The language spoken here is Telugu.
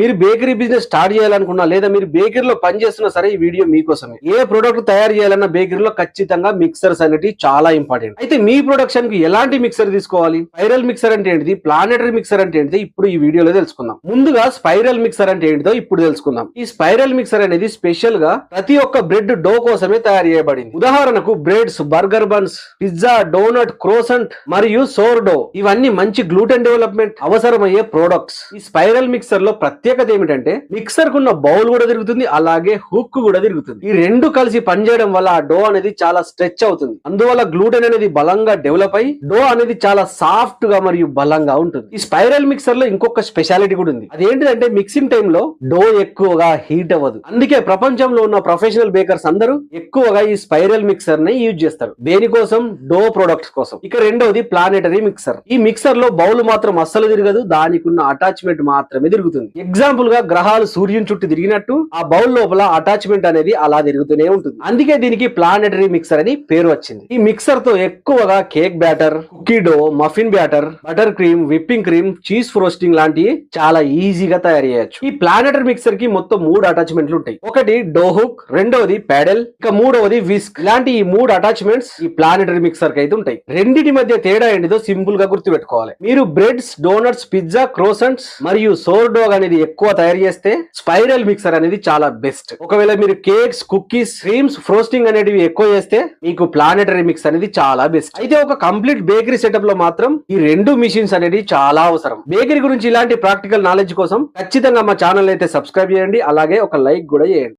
మీరు బేకరీ బిజినెస్ స్టార్ట్ చేయాలనుకున్నా లేదా మీరు బేకరీలో పని చేస్తున్నా సరే ఈ వీడియో మీకోసమే. ఏ ప్రొడక్ట్ తయారు చేయాలన్నా బేకరీలో ఖచ్చితంగా మిక్సర్స్ అనేవి చాలా ఇంపార్టెంట్. అయితే మీ ప్రొడక్షన్ కి ఎలాంటి మిక్సర్ తీసుకోవాలి, స్పైరల్ మిక్సర్ అంటే ఏంటిది, ప్లానెటరీ మిక్సర్ అంటే ఏంటిది ఇప్పుడు ఈ వీడియోలో తెలుసుకుందాం. ముందుగా స్పైరల్ మిక్సర్ అంటే ఏంటిదో ఇప్పుడు తెలుసుకుందాం. ఈ స్పైరల్ మిక్సర్ అనేది స్పెషల్ గా ప్రతి ఒక్క బ్రెడ్ డో కోసమే తయారు చేయబడింది. ఉదాహరణకు breads, burger buns, pizza, donut, croissant మరియు సోర్డో ఇవన్నీ మంచి గ్లూటెన్ డెవలప్మెంట్ అవసరమయ్యే ప్రొడక్ట్స్. ఈ స్పైరల్ మిక్సర్ లో ప్రత్యేకత ఏమిటంటే మిక్సర్ కున్న బౌల్ కూడా తిరుగుతుంది, అలాగే హుక్ కూడా తిరుగుతుంది. ఈ రెండు కలిసి పనిచేయడం వల్ల ఆ డో అనేది చాలా స్ట్రెచ్ అవుతుంది. అందువల్ల గ్లూటెన్ అనేది బలంగా డెవలప్ అయి డో అనేది చాలా సాఫ్ట్ గా మరియు బలంగా ఉంటుంది. ఈ స్పైరల్ మిక్సర్ లో ఇంకొక స్పెషాలిటీ కూడా ఉంది. అదేంటిదంటే మిక్సింగ్ టైమ్ లో డో ఎక్కువగా హీట్ అవ్వదు. అందుకే ప్రపంచంలో ఉన్న ప్రొఫెషనల్ బేకర్స్ అందరూ ఎక్కువగా ఈ స్పైరల్ మిక్సర్ ని యూజ్ చేస్తారు. దేనికోసం? డో ప్రొడక్ట్స్ కోసం. ఇక రెండవది ప్లానెటరీ మిక్సర్. ఈ మిక్సర్ లో బౌల్ మాత్రం అస్సలు తిరగదు, దానికి ఉన్న అటాచ్మెంట్ మాత్రమే తిరుగుతుంది. ఎగ్జాంపుల్ గా గ్రహాలు సూర్యుని చుట్టూ తిరిగినట్టు ఆ బౌల్ లోపల అటాచ్మెంట్ అనేది అలా తిరుగుతూనే ఉంటుంది. అందుకే దీనికి ప్లానెటరీ మిక్సర్ అని పేరు వచ్చింది. ఈ మిక్సర్ తో ఎక్కువగా cake batter, cookie dough, muffin batter, butter cream, whipping cream, cheese frosting లాంటివి చాలా ఈజీగా తయారు చేయొచ్చు. ఈ ప్లానెటరీ మిక్సర్ కి మొత్తం 3 అటాచ్మెంట్లు ఉంటాయి. ఒకటి డో హుక్, రెండవది ప్యాడెల్, ఇక మూడవది విస్క్. ఇలాంటి ఈ 3 అటాచ్మెంట్స్ ఈ ప్లానెటరీ మిక్సర్ కి అయితే ఉంటాయి. రెండిటి మధ్య తేడా ఏంటిదో సింపుల్ గా గుర్తు పెట్టుకోవాలి. మీరు బ్రెడ్స్, డోనట్స్, పిజ్జా, క్రోసెంట్స్ మరియు సోర్డో అనేది ఎక్కువ తయారు చేస్తే స్పైరల్ మిక్సర్ అనేది చాలా బెస్ట్. ఒకవేళ మీరు కేక్స్, కుకీస్, క్రీమ్స్, ఫ్రోస్టింగ్ అనేటివి ఎక్కువ చేస్తే మీకు ప్లానెటరీ మిక్స్ అనేది చాలా బెస్ట్. అయితే ఒక కంప్లీట్ బేకరీ సెటప్ లో మాత్రం ఈ 2 మిషన్స్ అనేది చాలా అవసరం. బేకరీ గురించి ఇలాంటి ప్రాక్టికల్ నాలెడ్జ్ కోసం ఖచ్చితంగా మా ఛానల్ అయితే సబ్స్క్రైబ్ చేయండి, అలాగే ఒక లైక్ కూడా చేయండి.